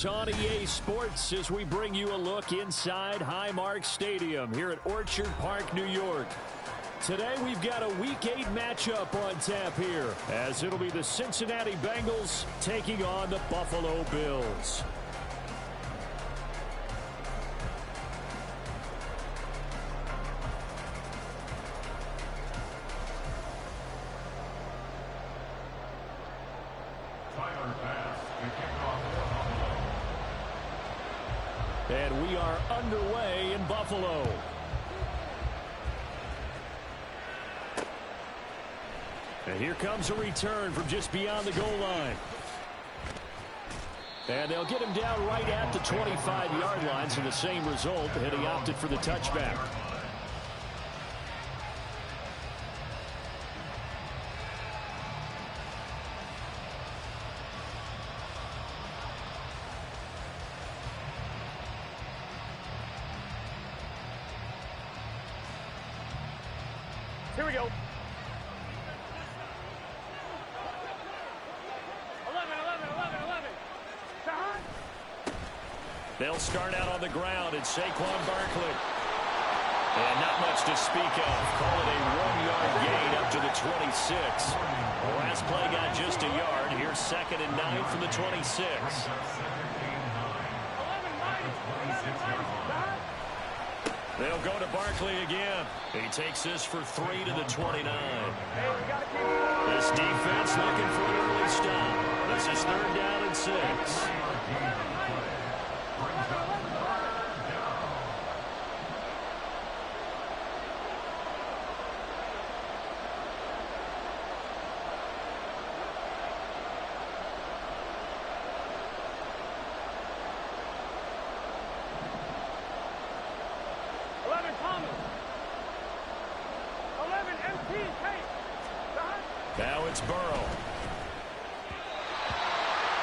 On EA Sports as we bring you a look inside Highmark Stadium here at Orchard Park, New York. Today we've got a Week 8 matchup on tap here as it'll be the Cincinnati Bengals taking on the Buffalo Bills. And we are underway in Buffalo. And here comes a return from just beyond the goal line. And they'll get him down right at the 25-yard line, so the same result, and he opted for the touchback. Here we go. 11, 11. They'll start out on the ground. It's Saquon Barkley. And not much to speak of. Call it a 1-yard gain up to the 26. The last play got just a yard. Here's 2nd and 9 from the 26. They'll go to Barkley again. He takes this for 3 to the 29. This defense looking for an early stop. This is 3rd down and 6. Now it's Burrow.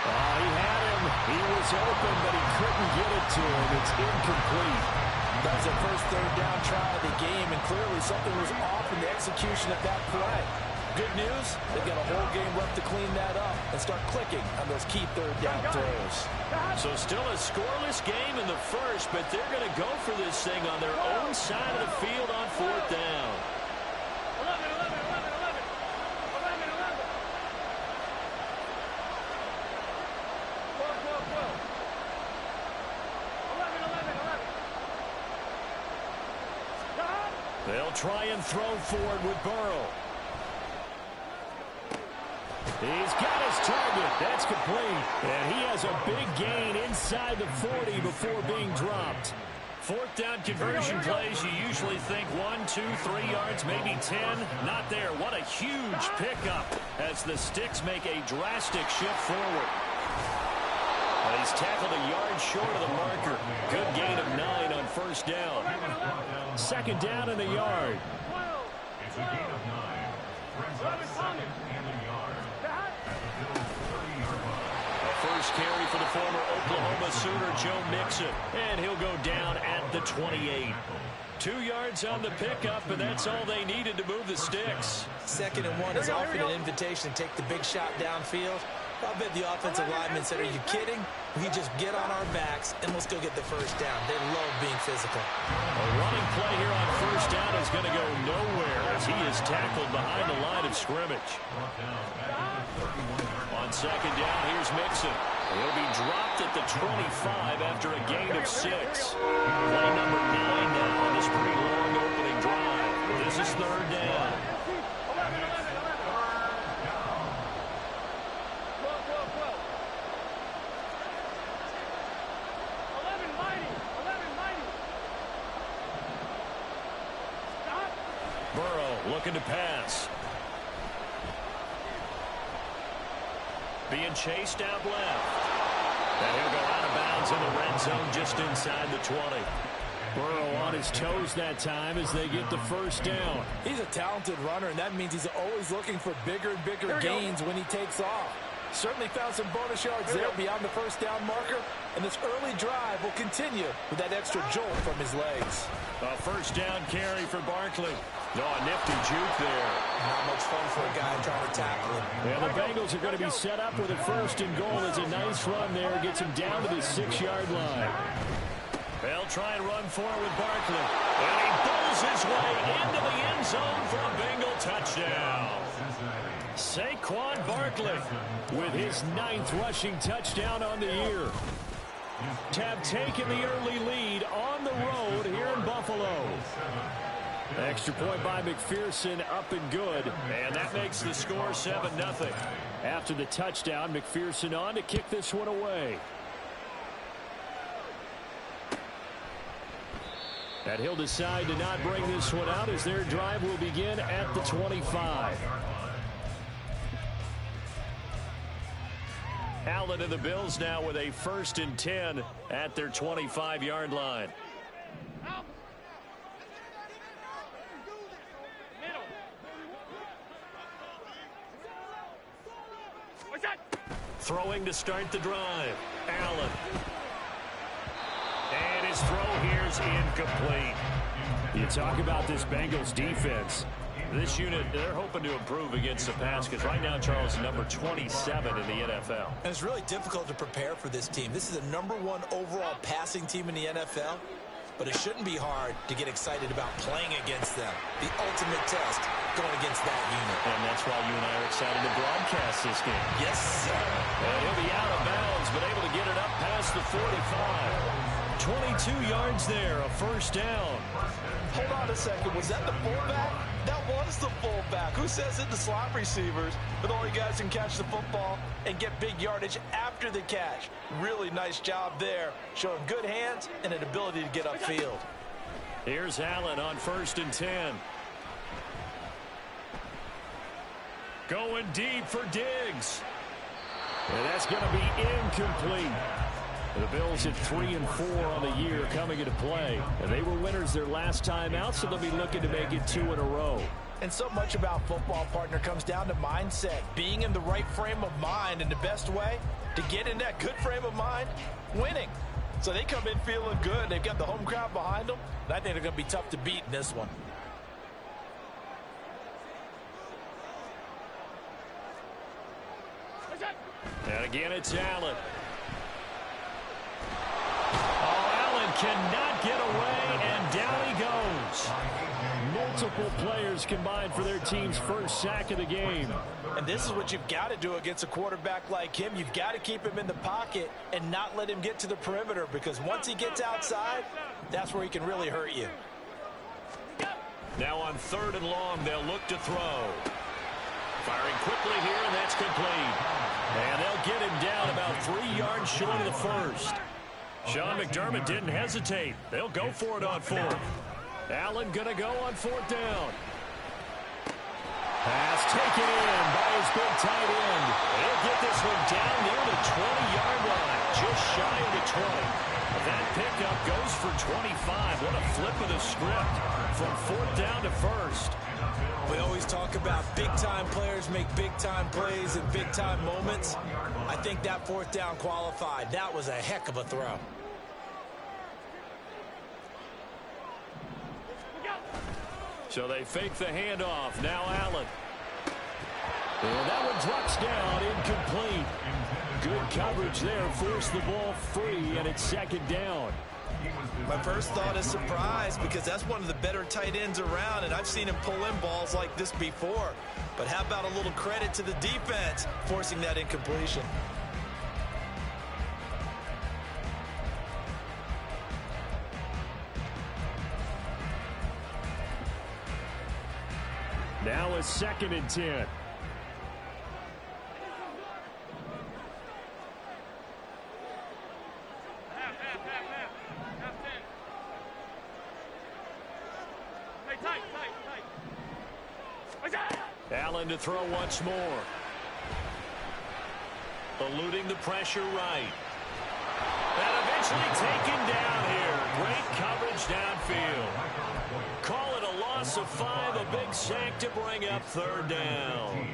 He had him. He was open, but he couldn't get it to him. It's incomplete. That was the first 3rd down try of the game, and clearly something was off in the execution of that play. Good news, they've got a whole game left to clean that up and start clicking on those key 3rd down throws. So still a scoreless game in the first, but they're going to go for this thing on their own side of the field on 4th down. 11. They'll try and throw forward with Burrow. He's got his target. That's complete. And he has a big gain inside the 40 before being dropped. 4th down conversion plays, you usually think 1, 2, 3 yards, maybe 10. Not there. What a huge pickup as the Sticks make a drastic shift forward. He's tackled a yard short of the marker. Good gain of 9 on 1st down. 2nd down and a yard. It's a gain of 9. First carry for the former Oklahoma Sooner, Joe Mixon. And he'll go down at the 28. 2 yards on the pickup, and that's all they needed to move the Sticks. 2nd and 1 is often an invitation to take the big shot downfield. I bet the offensive linemen said, are you kidding? We just get on our backs, and we'll still get the 1st down. They love being physical. A running play here on 1st down is going to go nowhere as he is tackled behind the line of scrimmage. On 2nd down, here's Mixon. He'll be dropped at the 25 after a gain of 6. Play number 9 now on this pretty long opening drive. This is 3rd down. Burrow looking to pass. Being chased out left. And he'll go out of bounds in the red zone just inside the 20. Burrow on his toes that time as they get the 1st down. He's a talented runner, and that means he's always looking for bigger and bigger gains when he takes off. Certainly found some bonus yards there beyond the 1st down marker, and this early drive will continue with that extra jolt from his legs. A first down carry for Barkley. Oh, nifty juke there. Not much fun for a guy trying to tackle him. Yeah, the Bengals are going to be set up with a first and goal. It's a nice run there. Gets him down to the 6-yard line. They'll try and run for it with Barkley. And he pulls his way into the end zone for a Bengal touchdown. Saquon Barkley with his 9th rushing touchdown on the year. Have taken the early lead on the road here in Buffalo. Extra point by McPherson, up and good. And that makes the score 7-0. After the touchdown, McPherson on to kick this one away. And he'll decide to not bring this one out as their drive will begin at the 25. Allen and the Bills now with a 1st and 10 at their 25-yard line. Throwing to start the drive. Allen. And his throw here's incomplete. You talk about this Bengals defense. This unit, they're hoping to improve against the pass because right now, Charles, is number 27 in the NFL. And it's really difficult to prepare for this team. This is the #1 overall passing team in the NFL, but it shouldn't be hard to get excited about playing against them. The ultimate test going against that unit. And that's why you and I are excited to broadcast this game. Yes, sir. And he'll be out of bounds, but able to get it up past the 45. 22 yards there, a first down. Hold on a second. Was that the fullback? That was the fullback. Who says it? The slot receivers. But all you guys can catch the football and get big yardage after the catch. Really nice job there. Showing good hands and an ability to get upfield. Here's Allen on 1st and 10. Going deep for Diggs. And that's going to be incomplete. The Bills at 3-4 on the year coming into play. And they were winners their last time out, so they'll be looking to make it 2 in a row. And so much about football, partner, comes down to mindset. Being in the right frame of mind, and the best way to get in that good frame of mind, winning. So they come in feeling good. They've got the home crowd behind them. And I think they're going to be tough to beat in this one. And again, it's Allen. Allen cannot get away, and down he goes. Multiple players combined for their team's first sack of the game. And this is what you've got to do against a quarterback like him. You've got to keep him in the pocket and not let him get to the perimeter, because once he gets outside, that's where he can really hurt you. Now on 3rd and long, they'll look to throw. Firing quickly here, and that's complete. And they'll get him down about 3 yards short of the first. Sean McDermott didn't hesitate. They'll go for it on 4th. Allen going to go on 4th down. Pass taken in by his big tight end. He'll get this one down near the 20-yard line, just shy of the 20. That pickup goes for 25. What a flip of the script from 4th down to 1st. We always talk about big-time players make big-time plays in big-time moments. I think that 4th down qualified. That was a heck of a throw. So they fake the handoff. Now Allen. And that one drops down, incomplete. Good coverage there, forced the ball free, and it's 2nd down. My first thought is surprise, because that's one of the better tight ends around, and I've seen him pull in balls like this before. But how about a little credit to the defense forcing that incompletion? Now a 2nd and 10. Allen to throw once more. Eluding the pressure right. And eventually taken down here. Great coverage downfield. Call it a loss of 5, a big sack to bring up 3rd down.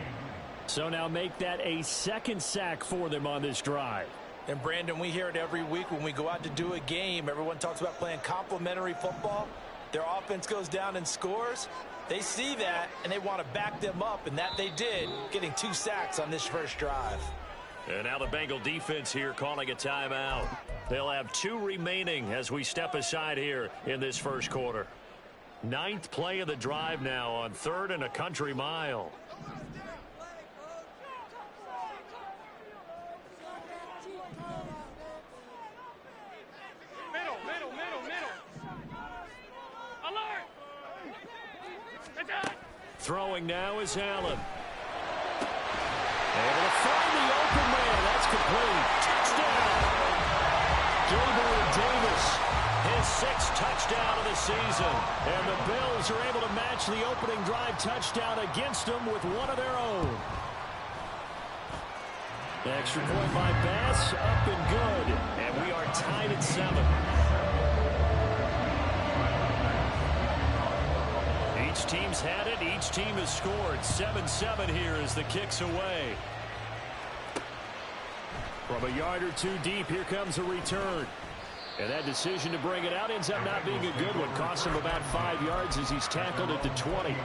So now make that a 2nd sack for them on this drive. And, Brandon, we hear it every week when we go out to do a game. Everyone talks about playing complementary football. Their offense goes down and scores. They see that, and they want to back them up, and that they did, getting 2 sacks on this first drive. And now the Bengal defense here calling a timeout. They'll have 2 remaining as we step aside here in this first quarter. 9th play of the drive now on 3rd and a country mile. Throwing now is Allen. Able to find the open man. That's complete. Touchdown. Gabriel Davis, his 6th touchdown of the season. And the Bills are able to match the opening drive touchdown against them with one of their own. The extra point by Bass, up and good. And we are tied at 7. Each team's had it. Each team has scored. 7-7 here as the kick's away. From a yard or 2 deep, here comes a return. And that decision to bring it out ends up not being a good one. Costs him about 5 yards as he's tackled at the 20.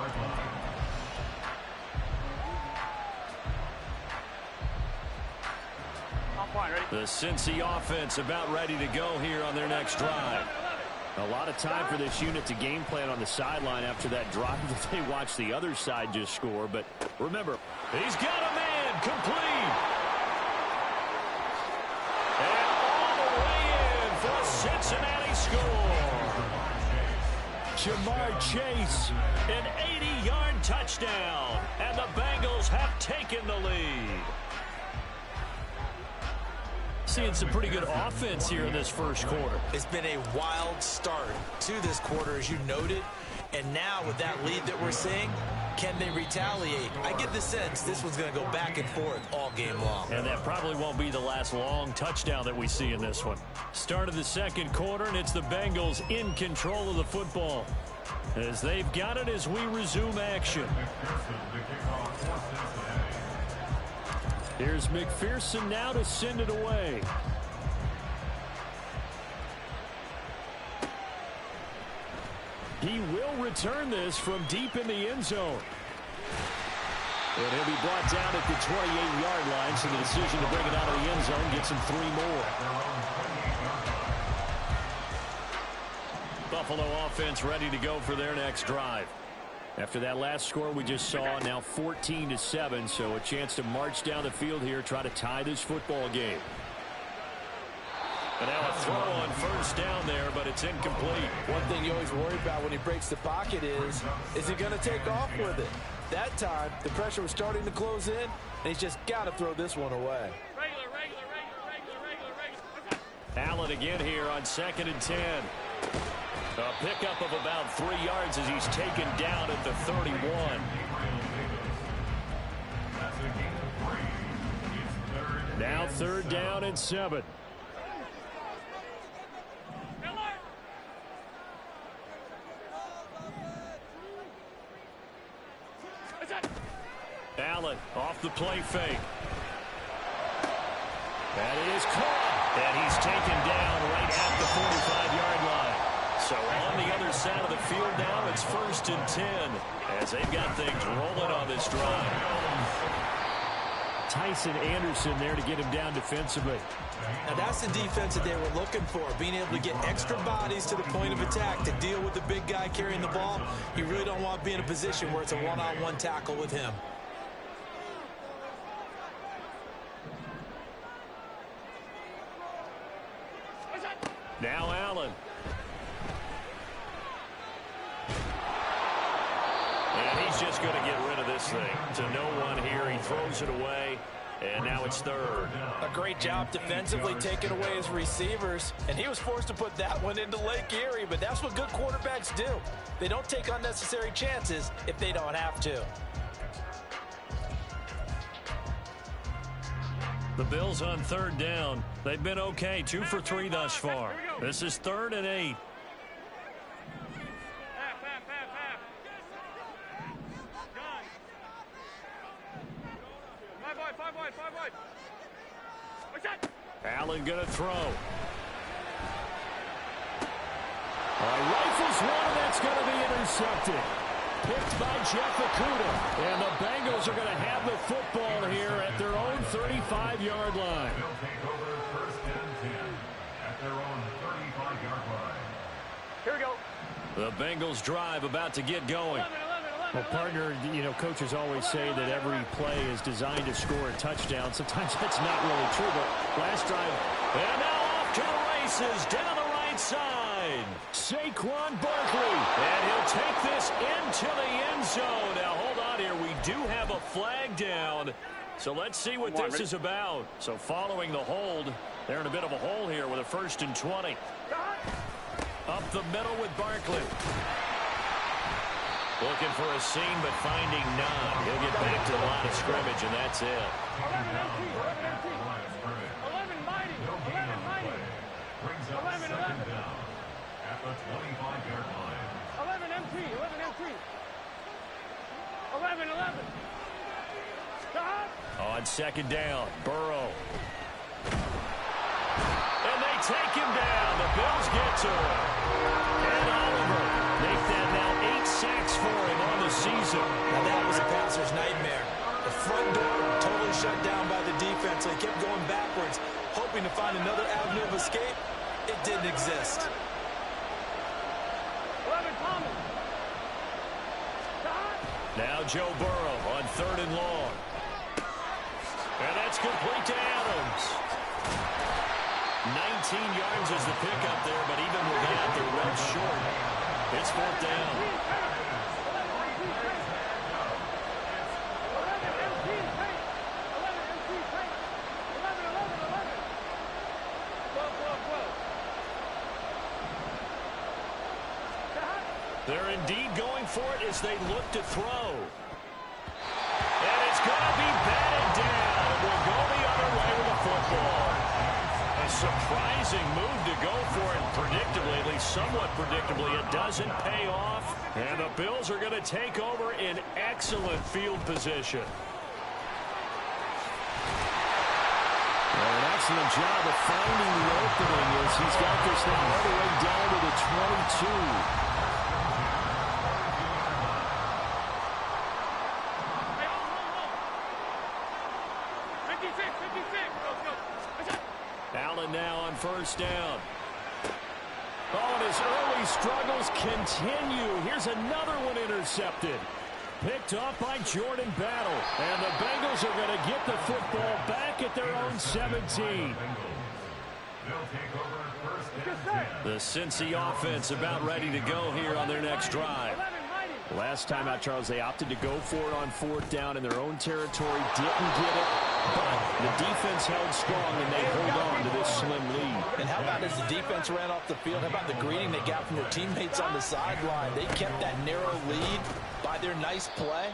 The Cincy offense about ready to go here on their next drive. A lot of time for this unit to game plan on the sideline after that drive that they watched the other side just score. But remember, he's got a man complete. And all the way in for a Cincinnati score. Jamar Chase, an 80-yard touchdown. And the Bengals have taken the lead. Seeing some pretty good offense here in this first quarter. It's been a wild start to this quarter, as you noted. And now with that lead that we're seeing, can they retaliate? I get the sense this one's going to go back and forth all game long. And that probably won't be the last long touchdown that we see in this one. Start of the second quarter, and it's the Bengals in control of the football. As they've got it as we resume action. Here's McPherson now to send it away. He will return this from deep in the end zone. And he'll be brought down at the 28-yard line, so the decision to bring it out of the end zone gets him 3 more. Buffalo offense ready to go for their next drive. After that last score we just saw, now 14-7, so a chance to march down the field here, try to tie this football game. And now a throw on first down there, but it's incomplete. One thing you always worry about when he breaks the pocket is he going to take off with it? That time, the pressure was starting to close in, and he's just got to throw this one away. Allen again here on 2nd and 10. A pickup of about 3 yards as he's taken down at the 31. Now 3rd down and 7. Allen off the play fake. That is caught. And he's taken down right at the 45-yard line. So on the other side of the field now, it's 1st and 10 as they've got things rolling on this drive. Tyson Anderson there to get him down defensively. Now that's the defense that they were looking for, being able to get extra bodies to the point of attack to deal with the big guy carrying the ball. You really don't want to be in a position where it's a one-on-one tackle with him. Now Allen. And he's just going to get rid of this thing to no one here. He throws it away, and now it's 3rd. A great job defensively taking away his receivers, and he was forced to put that one into Lake Erie, but that's what good quarterbacks do. They don't take unnecessary chances if they don't have to. The Bills on 3rd down. They've been okay, 2 for 3 thus far. This is 3rd and 8. Allen going to throw. Rifles one, that's going to be intercepted. Picked by Jeff Okudah. And the Bengals are going to have the football here at their own 35-yard line. They'll take over first and 10 at their own 35-yard line. Here we go. The Bengals drive about to get going. 11, 11, 11, Well, partner, you know, coaches always say that every play is designed to score a touchdown. Sometimes that's not really true, but last drive. And now off to the races down the right side. Saquon Barkley. And he'll take this into the end zone. Now, hold on here. We do have a flag down. So let's see what this is about. So following the hold, they're in a bit of a hole here with a 1st and 20. Up the middle with Barkley. Looking for a seam, but finding none. He'll get back to the line of scrimmage, and that's it. 11 empty, 11 empty. 11 mighty, 11 mighty. 11, 11. At the 25-yard line. 11 empty, 11 empty. 11, 11. Stop. On 2nd down, Burrow. And they take him down. The Bills get to him. And Oliver. Make that now 8 sacks for him on the season. Now that was a passer's nightmare. The front door totally shut down by the defense. They kept going backwards, hoping to find another avenue of escape. It didn't exist. 11 Thomas. Stop. Now Joe Burrow on 3rd and long. And that's complete to Adams. 19 yards is the pickup there, but even with that, they're well short. It's 4th down. 11 They're indeed going for it as they look to throw. And it's going to be batted down. It will go the other way with the football. A surprising move to go for it. Predictably, at least somewhat predictably, it doesn't pay off. And the Bills are going to take over in excellent field position. Well, an excellent job of finding the opening as he's got this now all the way down to the 22. Allen now on 1st down. Oh, and his early struggles continue. Here's another one intercepted. Picked off by Jordan Battle. And the Bengals are going to get the football back at their own 17. The Cincy offense about ready to go here on their next drive. Last time out, Charles, they opted to go for it on 4th down in their own territory. Didn't get it, but the defense held strong, and they hold on to this slim lead. And how about as the defense ran off the field, how about the greeting they got from their teammates on the sideline? They kept that narrow lead by their nice play.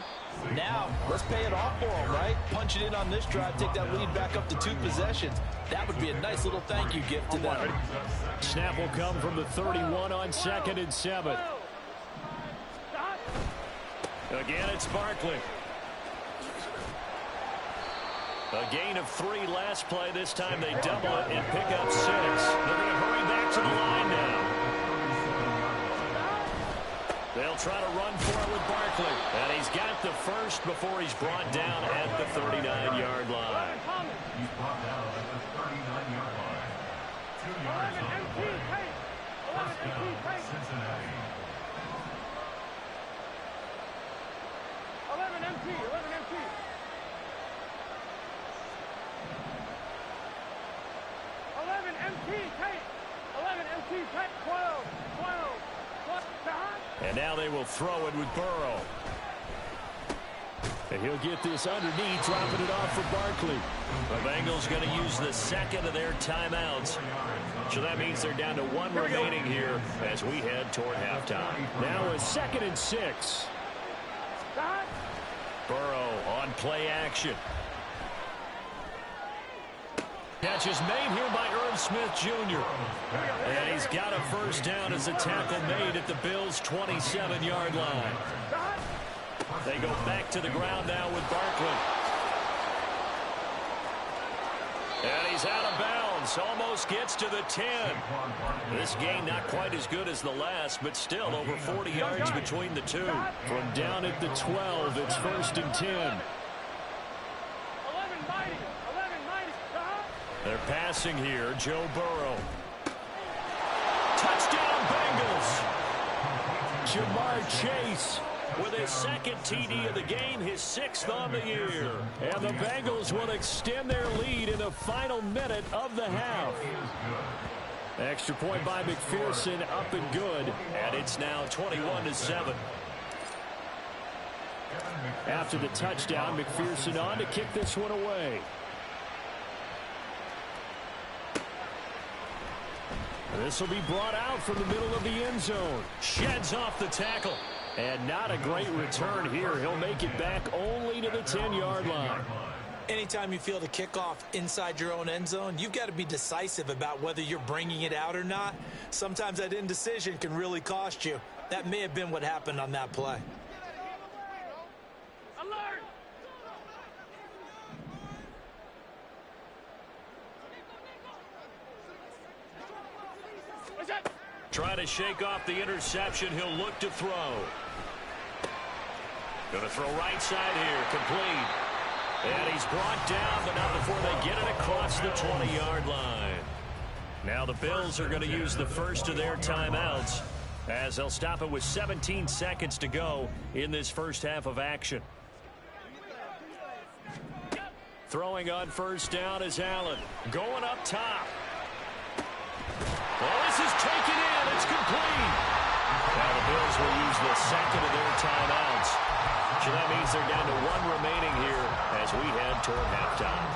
Now, let's pay it off for them, right? Punch it in on this drive, take that lead back up to 2 possessions. That would be a nice little thank you gift to them. Snap will come from the 31 on 2nd and 7. Again, it's Barkley. A gain of 3 last play. This time they double it and pick up 6. They're going to hurry back to the line now. They'll try to run for it with Barkley. And he's got the first before he's brought down at the 39-yard line. He's brought down at the 39-yard line. 2 yards on the play. First down, Cincinnati. 11 MT, 11 MT. 11 MT, tight. 11 MT, tight. 12, 12. And now they will throw it with Burrow. And he'll get this underneath, dropping it off for Barkley. The Bengals going to use the 2nd of their timeouts. So that means they're down to 1 remaining here as we head toward halftime. Now a 2nd and 6. Burrow on play action. Catch is made here by Irv Smith Jr. And he's got a first down as the tackle made at the Bills' 27-yard line. They go back to the ground now with Barkley. And he's out of bounds. distance. Almost gets to the 10. This gain not quite as good as the last, but still over 40 yards between the two. From down at the 12, it's 1st and 10. 11 mighty. They're passing here. Joe Burrow. Touchdown, Bengals. Jamar Chase with his 2nd TD of the game, his 6th on the year. And the Bengals will extend their lead in the final minute of the half. Extra point by McPherson, up and good. And it's now 21-7. After the touchdown, McPherson on to kick this one away. This will be brought out from the middle of the end zone. Sheds off the tackle. And not a great return here. He'll make it back only to the 10-yard line. Anytime you feel the kickoff inside your own end zone, you've got to be decisive about whether you're bringing it out or not. Sometimes that indecision can really cost you. That may have been what happened on that play. Alert! Try to shake off the interception. He'll look to throw. Going to throw right side here. Complete. And he's brought down, but not before they get it across the 20-yard line. Now the Bills are going to use the first of their timeouts as they'll stop it with 17 seconds to go in this first half of action. Throwing on first down is Allen. Going up top. Well, this is taken in. It's complete. Now the Bills will use the 2nd of their timeouts. So that means they're down to 1 remaining here as we head toward halftime.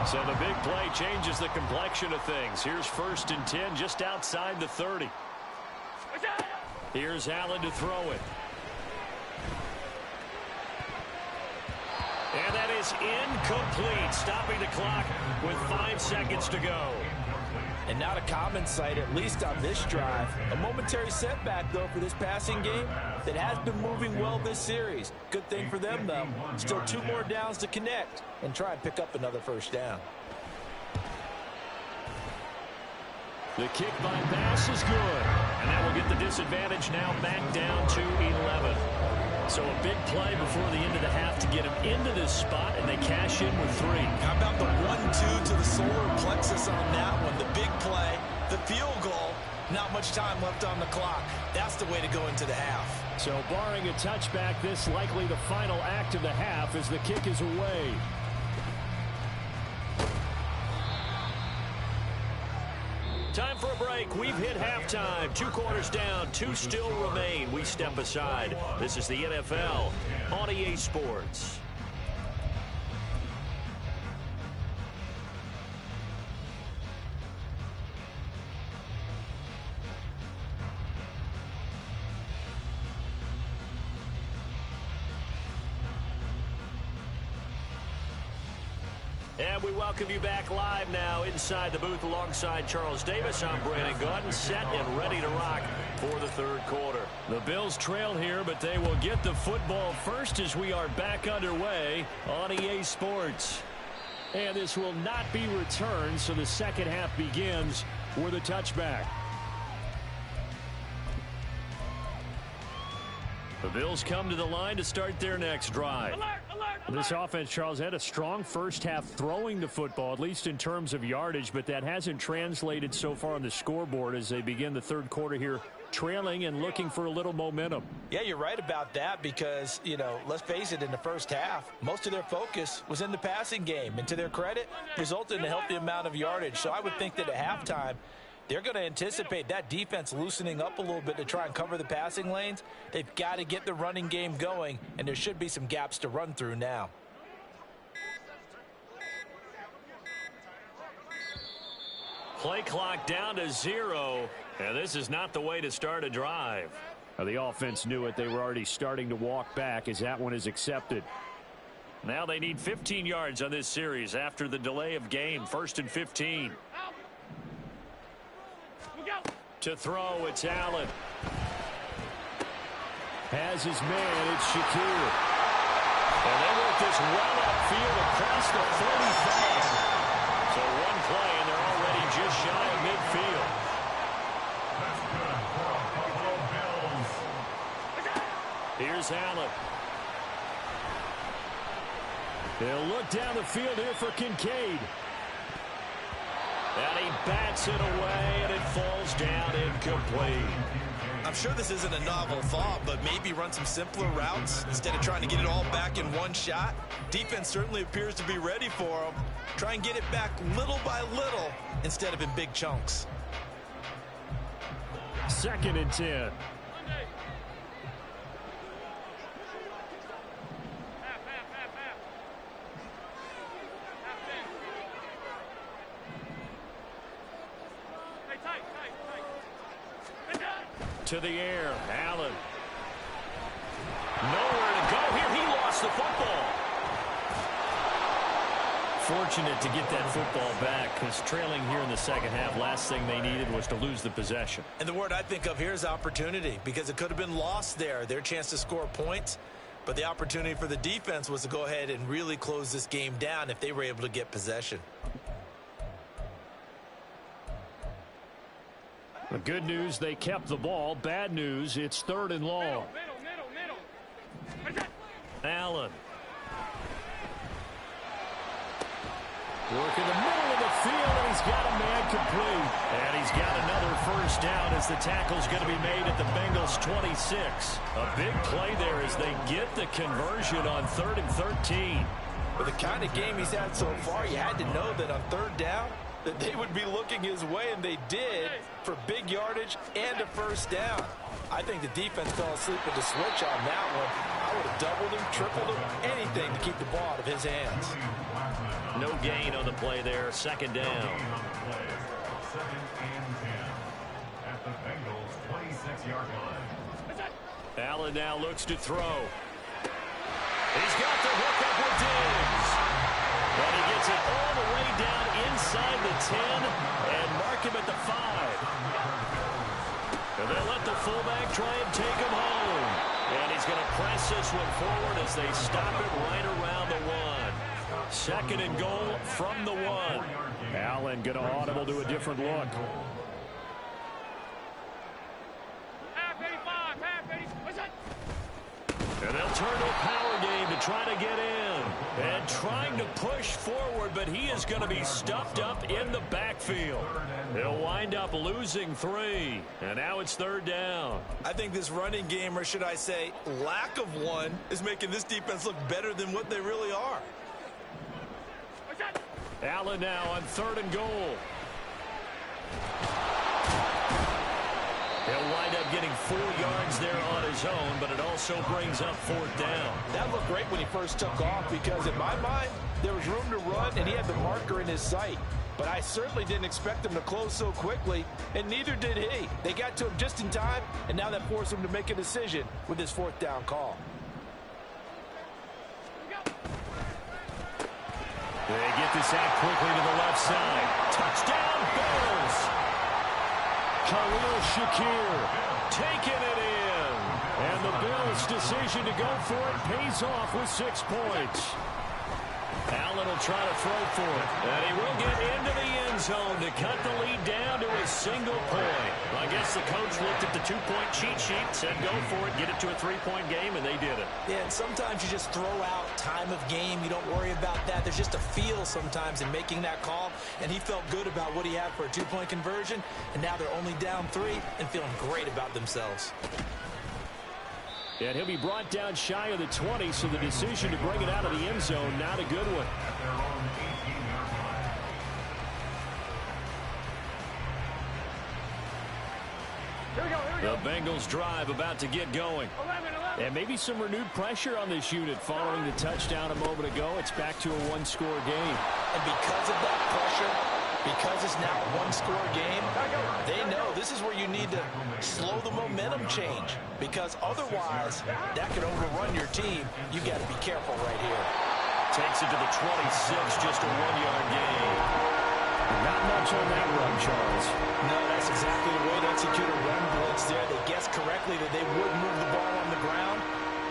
So the big play changes the complexion of things. Here's 1st and 10 just outside the 30. Here's Allen to throw it. And that is incomplete, stopping the clock with 5 seconds to go. And not a common sight, at least on this drive. A momentary setback, though, for this passing game that has been moving well this series. Good thing for them, though. Still 2 more downs to connect and try and pick up another first down. The kick by Bass is good. And that will get the disadvantage now back down to 11. So a big play before the end of the half to get him into this spot, and they cash in with 3. How about the 1-2 to the solar plexus on that one? The big play, the field goal, not much time left on the clock. That's the way to go into the half. So barring a touchback, this likely the final act of the half as the kick is away. Time for a break. We've hit halftime. 2 quarters down. 2 still remain. We step aside. This is the NFL on EA Sports. And we welcome you back live now inside the booth alongside Charles Davis. I'm Brandon Gaudin, set and ready to rock for the 3rd quarter. The Bills trail here, but they will get the football first as we are back underway on EA Sports. And this will not be returned, so the second half begins with a touchback. The Bills come to the line to start their next drive. Alert! This offense, Charles, had a strong first half throwing the football, at least in terms of yardage, but that hasn't translated so far on the scoreboard as they begin the 3rd quarter here, trailing and looking for a little momentum. Yeah, you're right about that because, let's face it, in the first half, most of their focus was in the passing game. And to their credit, resulted in a healthy amount of yardage. So I would think that at halftime, they're going to anticipate that defense loosening up a little bit to try and cover the passing lanes. They've got to get the running game going, and there should be some gaps to run through now. Play clock down to 0, and this is not the way to start a drive. Now, the offense knew it. They were already starting to walk back as that one is accepted. Now they need 15 yards on this series after the delay of game. 1st and 15. To throw, it's Allen. Has his man, it's Shakir. And they work this well upfield across the 45. So 1 Here's Allen. He'll look down the field here for Kincaid. And he bats it away, and it falls down incomplete. I'm sure this isn't a novel thought, but maybe run some simpler routes instead of trying to get it all back in one shot. Defense certainly appears to be ready for him. Try and get it back little by little instead of in big chunks. 2nd and 10. To the air, Allen. Nowhere to go here. He lost the football. Fortunate to get that football back, because trailing here in the second half, last thing they needed was to lose the possession. And the word I think of here is opportunity, because it could have been lost there. Their chance to score points, but the opportunity for the defense was to go ahead and really close this game down if they were able to get possession. The good news, they kept the ball. Bad news, it's 3rd and long. Allen. Working the middle of the field, and he's got a man complete. And he's got another first down as the tackle's going to be made at the Bengals' 26. A big play there as they get the conversion on 3rd and 13. With the kind of game he's had so far, you had to know that on 3rd down, that they would be looking his way, and they did, for big yardage and a first down. I think the defense fell asleep with the switch on that one. I would have doubled him, tripled him, anything to keep the ball out of his hands. No gain on the play there. 2nd down. 2nd and 10 at the Bengals' 26-yard line. Allen now looks to throw. He's got the hook up with Diggs. But he gets it all the way down inside the 10 and mark him at the 5. And they'll let the fullback try and take him home. And he's going to press this one forward as they stop it right around the 1. 2nd and goal from the 1. Allen going to audible to a different look. And they'll turn to a power game to try to get in. And trying to push forward, but he is going to be stuffed up in the backfield. He'll wind up losing 3. And now it's 3rd down. I think this running game, or should I say lack of one, is making this defense look better than what they really are. Allen now on 3rd and goal. He'll wind up getting 4 yards there on his own, but it also brings up 4th down. That looked great when he first took off, because in my mind, there was room to run, and he had the marker in his sight. But I certainly didn't expect him to close so quickly, and neither did he. They got to him just in time, and now that forced him to make a decision with his 4th down call. They get this out quickly to the left side. Touchdown, Bills! Khalil Shakir taking it in. And the Bills' decision to go for it pays off with 6 points. Allen will try to throw for it. And he will get into the end zone to cut the lead down to a single point. Well, I guess the coach looked at the 2-point cheat sheet, said go for it, get it to a 3-point game, and they did it. Yeah, and sometimes you just throw out time of game. You don't worry about that. There's just a feel sometimes in making that call, and he felt good about what he had for a 2-point conversion, and now they're only down 3 and feeling great about themselves. And he'll be brought down shy of the 20, so the decision to bring it out of the end zone, not a good one. The Bengals drive about to get going. And maybe some renewed pressure on this unit following the touchdown a moment ago. It's back to a 1-score game. And because of that pressure, because it's now a 1-score game, they know this is where you need to slow the momentum change, because otherwise that could overrun your team. You got to be careful right here. Takes it to the 26, just a 1-yard gain. Not much on that run, Charles. No, that's exactly the way to execute a run blitz there. They guessed correctly that they would move the ball on the ground,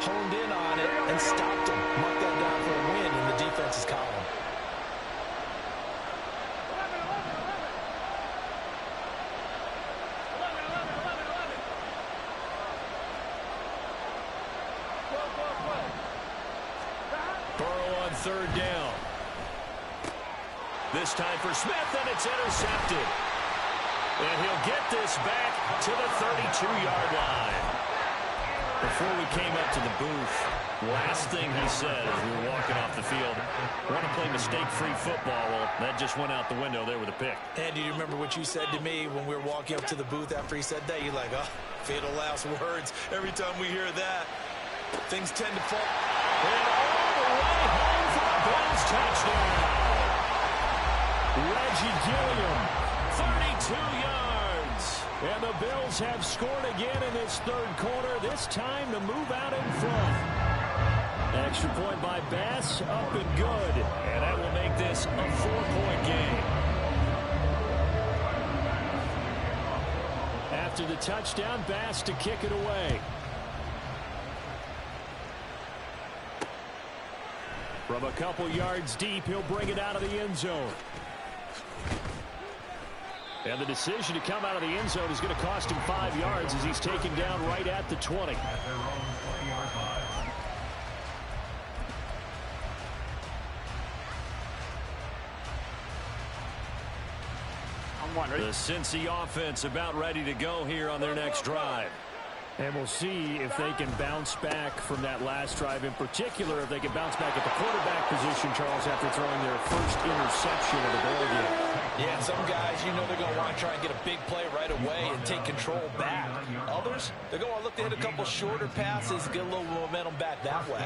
honed in on it, and stopped them. Marked that down for a win in the defense's column. third down. This time for Smith, and it's intercepted. And he'll get this back to the 32-yard line. Before we came up to the booth, last thing he said as we were walking off the field, want to play mistake-free football. Well, that just went out the window there with a pick. And do you remember what you said to me when we were walking up to the booth after he said that? You're like, oh, fatal last words. Every time we hear that, things tend to fall. And all the way home for the Bills touchdown. Reggie Gilliam, 32 yards. And the Bills have scored again in this third quarter, this time to move out in front. Extra point by Bass, up and good. And that will make this a 4-point game. After the touchdown, Bass to kick it away. From a couple yards deep, he'll bring it out of the end zone. And the decision to come out of the end zone is going to cost him 5 yards as he's taken down right at the 20. The Cincy offense about ready to go here on their next drive. And we'll see if they can bounce back from that last drive, in particular if they can bounce back at the quarterback position, Charles, after throwing their first interception of the ball game. Yeah, some guys, you know they're going to want to try and get a big play right away and take control back. Others, they're going to look to hit a couple shorter passes, get a little momentum back that way.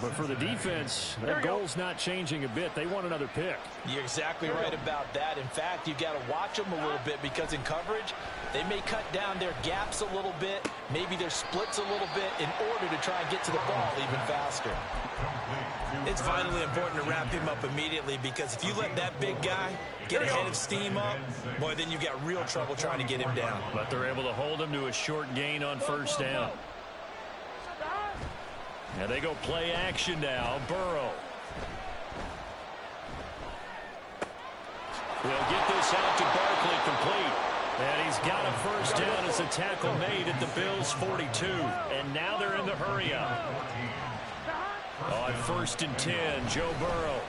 But for the defense, their goal's not changing a bit. They want another pick. You're exactly right about that. In fact, you got to watch them a little bit because in coverage, they may cut down their gaps a little bit, maybe their splits a little bit in order to try and get to the ball even faster. It's vitally important to wrap him up immediately because if you let that big guy get ahead of steam up, boy, then you've got real trouble trying to get him down. But they're able to hold him to a short gain on first down. And they go play action now. Burrow. He'll get this out to Barkley complete. And he's got a first down as a tackle made at the Bills' 42. And now they're in the hurry-up. On 1st and 10, Joe Burrow.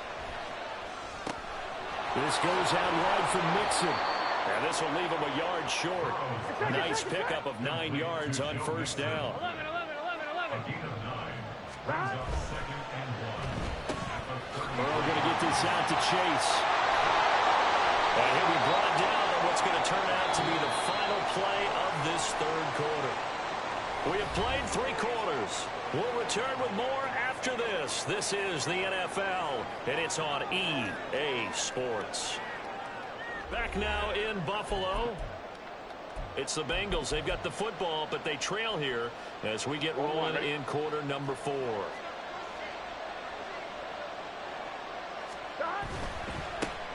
This goes out wide for Mixon. And this will leave him a yard short. Nice pickup of 9 yards on first down. 11. Burrow going to get this out to Chase. And he'll be brought down on what's going to turn out to be the final play of this third quarter. We have played 3 quarters. We'll return with more after this. This is the NFL, and it's on EA Sports. Back now in Buffalo. It's the Bengals. They've got the football, but they trail here as we get rolling in quarter number 4.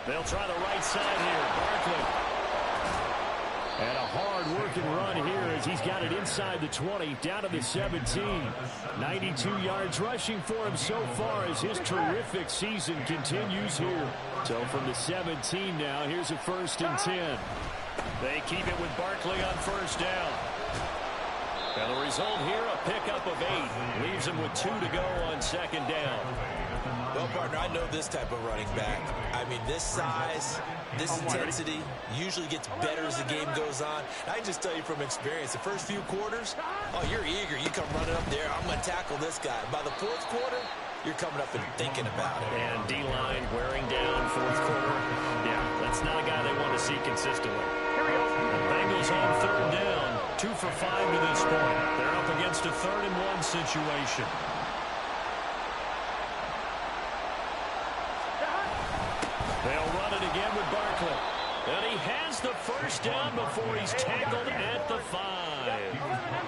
They'll try the right side here. Barkley. And a hard-working run here as he's got it inside the 20, down to the 17. 92 yards rushing for him so far as his terrific season continues here. So from the 17 now, here's a 1st and 10. They keep it with Barkley on first down. And the result here, a pickup of 8. Leaves him with 2 to go on second down. Well, partner, I know this type of running back. I mean, this size, this intensity usually gets better as the game goes on. I just tell you from experience, the first few quarters, oh, you're eager. You come running up there, I'm going to tackle this guy. By the 4th quarter, you're coming up and thinking about it. And D-line wearing down 4th quarter. Yeah, that's not a guy they want to see consistently. The Bengals on 3rd down, 2 for 5 to this point. They're up against a 3rd and 1 situation. They'll run it again with Barkley. And he has the first down before he's tackled at the 5.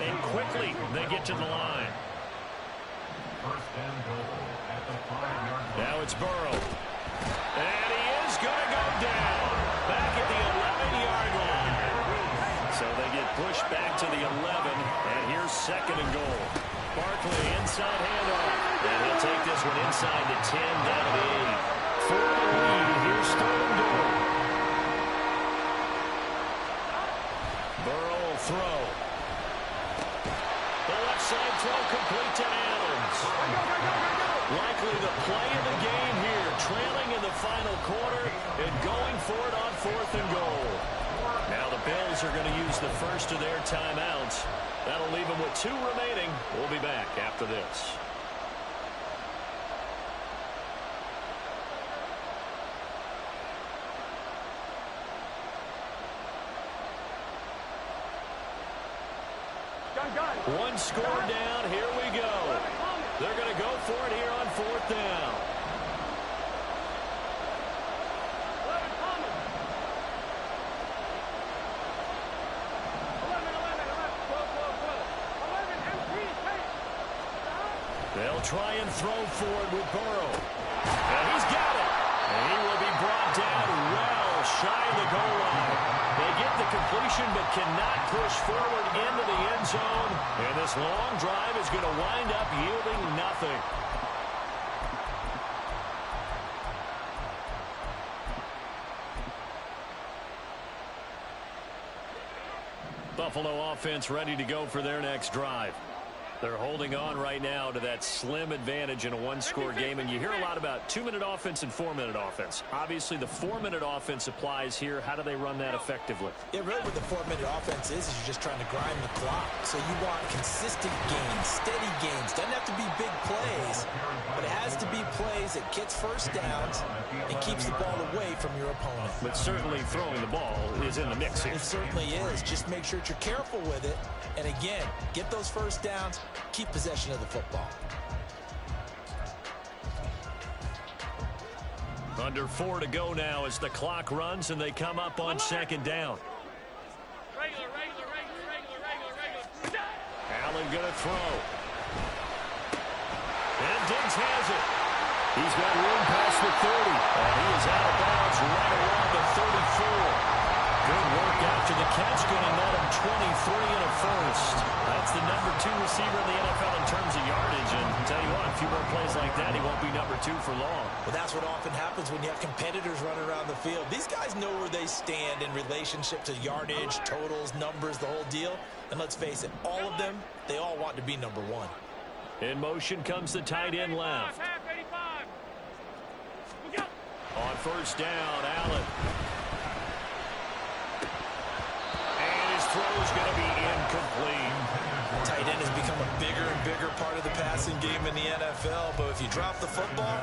And quickly they get to the line. Now it's Burrow. And he is going to go down. Back at the 11-yard line. So they get pushed back to the 11. And here's 2nd and goal. Barkley inside handoff. And he'll take this one inside the 10 down to the 8. For the lead, here's 3rd and goal. Burrow will throw. The left side throw complete to Adams. Likely the play of the game here, trailing in the final quarter and going for it on 4th and goal. Now the Bills are going to use the first of their timeouts. That'll leave them with 2 remaining. We'll be back after this. One score down. Here we go. They're going to go for it here on 4th down. They'll try and throw forward with Burrow. And he's got it. And he will be brought down well shy of the goal line. They get the completion but cannot push forward into the end zone. And this long drive is going to wind up yielding nothing. Buffalo offense ready to go for their next drive. They're holding on right now to that slim advantage in a one-score game, and you hear a lot about 2-minute offense and 4-minute offense. Obviously, the 4-minute offense applies here. How do they run that effectively? Yeah, really what the 4-minute offense is you're just trying to grind the clock. So you want consistent gains, steady gains. Doesn't have to be big plays, but it has to be plays that gets first downs and keeps the ball away from your opponent. But certainly throwing the ball is in the mix here. It certainly is. Just make sure that you're careful with it. And again, get those first downs, keep possession of the football. Under 4 to go now as the clock runs and they come up on 2nd down. Regular. Allen going to throw. And Diggs has it. He's got room past the 30. And he is out of bounds right around the 34. Good work after the catch. Going to net him 23 and a first. That's the number 2 receiver in the NFL in terms of yardage. And tell you what, a few more plays like that, he won't be number 2 for long. Well, that's what often happens when you have competitors running around the field. These guys know where they stand in relationship to yardage, totals, numbers, the whole deal. And let's face it, all of them, they all want to be number 1. In motion comes the tight end left. On 1st down, Allen. Throw's going to be incomplete. Tight end has become a bigger and bigger part of the passing game in the NFL, but if you drop the football,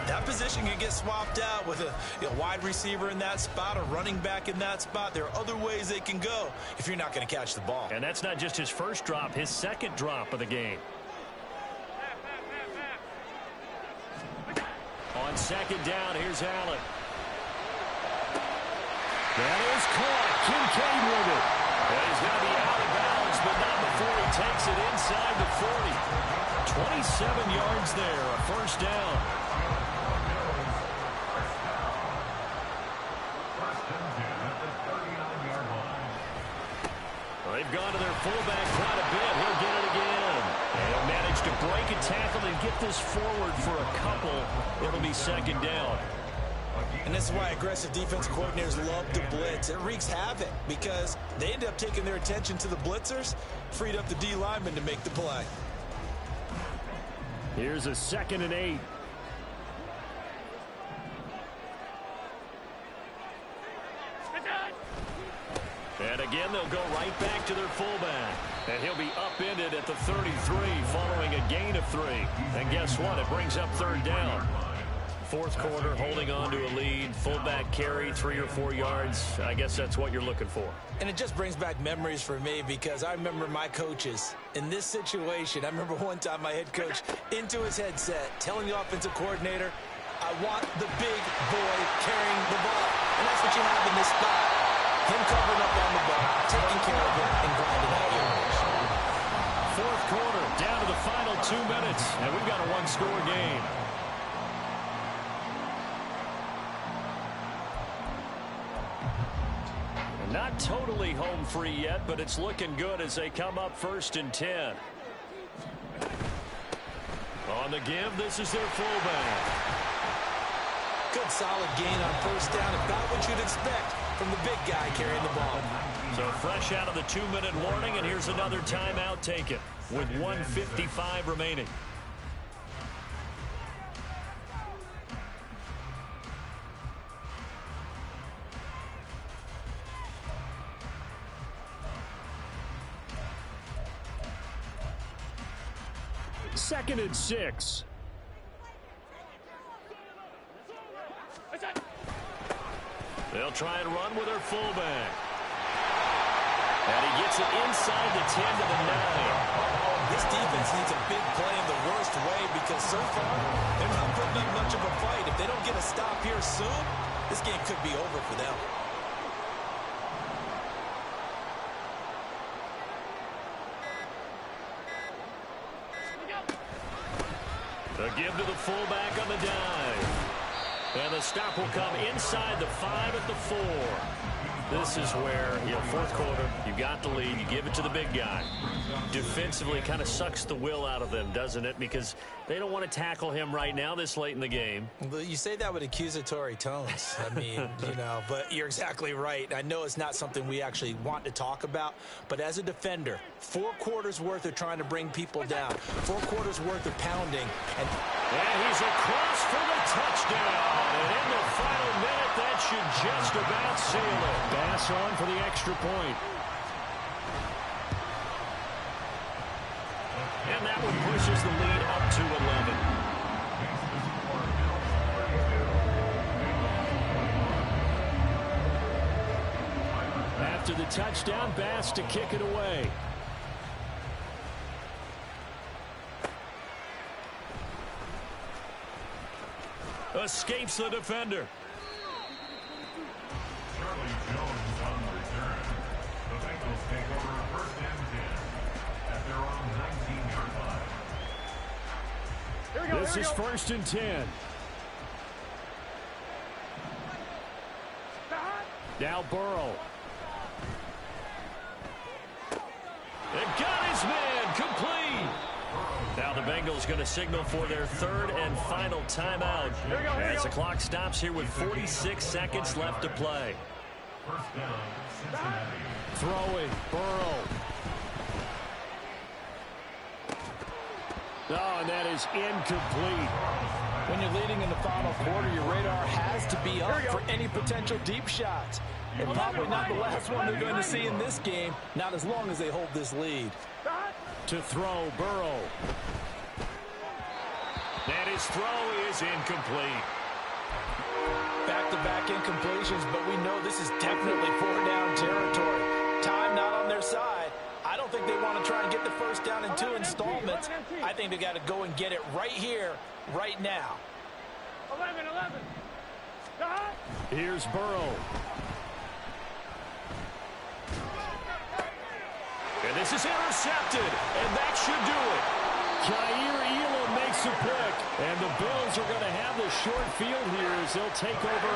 that position can get swapped out with a wide receiver in that spot, a running back in that spot. There are other ways they can go if you're not going to catch the ball. And that's not just his first drop, his 2nd drop of the game. On 2nd down, here's Allen. That is caught. Kincaid with it. And he's going to be out of bounds, but not before he takes it inside the 40. 27 yards there, a 1st down. They've gone to their fullback quite a bit. He'll get it again. And he'll manage to break a tackle and get this forward for a couple. It'll be 2nd down. And this is why aggressive defense coordinators love to blitz. It wreaks havoc because they end up taking their attention to the blitzers, freed up the D lineman to make the play. Here's a 2nd and 8. And again, they'll go right back to their fullback. And he'll be upended at the 33 following a gain of 3. And guess what? It brings up 3rd down. 4th quarter, holding on to a lead. Fullback carry, 3 or 4 yards. I guess that's what you're looking for. And it just brings back memories for me because I remember my coaches in this situation. I remember one time my head coach into his headset telling the offensive coordinator, I want the big boy carrying the ball. And that's what you have in this spot. Him covering up on the ball, taking care of it, and grinding out yardage. 4th quarter, down to the final 2 minutes, and we've got a 1-score game. Not totally home free yet, but it's looking good as they come up 1st and 10. On the give, this is their fullback. Good solid gain on 1st down, about what you'd expect from the big guy carrying the ball. So fresh out of the 2-minute warning, and here's another timeout taken. with 1:55 remaining. Second and 6. They'll try and run with their fullback. And he gets it inside the 10 to the 9. This defense needs a big play in the worst way because so far they're not putting up much of a fight. If they don't get a stop here soon, this game could be over for them. A give to the fullback on the dive. And the stop will come inside the 5 at the 4. This is where, fourth quarter, you got the lead, you give it to the big guy. Defensively kind of sucks the will out of them, doesn't it? Because they don't want to tackle him right now this late in the game. You say that with accusatory tones. I mean, but you're exactly right. I know it's not something we actually want to talk about, but as a defender, 4 quarters worth of trying to bring people down, 4 quarters worth of pounding. And he's across for the touchdown. And in the final minute, that should just about seal it. Pass on for the extra point. And that one pushes the lead up to 11. After the touchdown, Bass to kick it away. Escapes the defender. Charlie Jones on the return. The Bengals take over first and 10 at their own 19-yard line. This is first and 10. Now Burrow. It got his man complete. Now the Bengals going to signal for their third and final timeout as the clock stops here with 46 seconds left to play. First down, Cincinnati. Throwing, Burrow. Oh, and that is incomplete. When you're leading in the final quarter, your radar has to be up for any potential deep shots. And probably not the last one they're going to see in this game, not as long as they hold this lead. To throw, Burrow. And his throw is incomplete. Back-to-back incompletions, but we know this is definitely 4-down territory. Time not on their side. I don't think they want to try and get the first down in 2 installments. I think they got to go and get it right here, right now. 11. Here's Burrow. And this is intercepted, and that should do it. Jair Elam makes a pick, and the Bills are going to have the short field here as they'll take over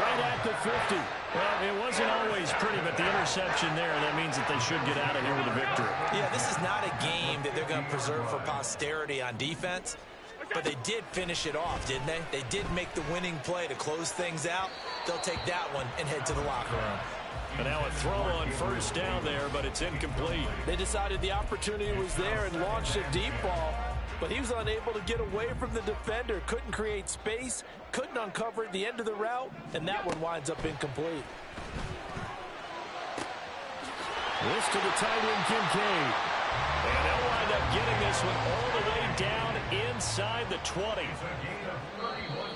right at the 50. Well, it wasn't always pretty, but the interception there, that means that they should get out of here with a victory. Yeah, this is not a game that they're going to preserve for posterity on defense, but they did finish it off, didn't they? They did make the winning play to close things out. They'll take that one and head to the locker room. And now a throw on first down there, but it's incomplete. They decided the opportunity was there and launched a deep ball, but he was unable to get away from the defender, couldn't create space, couldn't uncover at the end of the route, and that one winds up incomplete. This to the tight end, Kincaid. And they'll wind up getting this one all the way down inside the 20. It's a gain of 31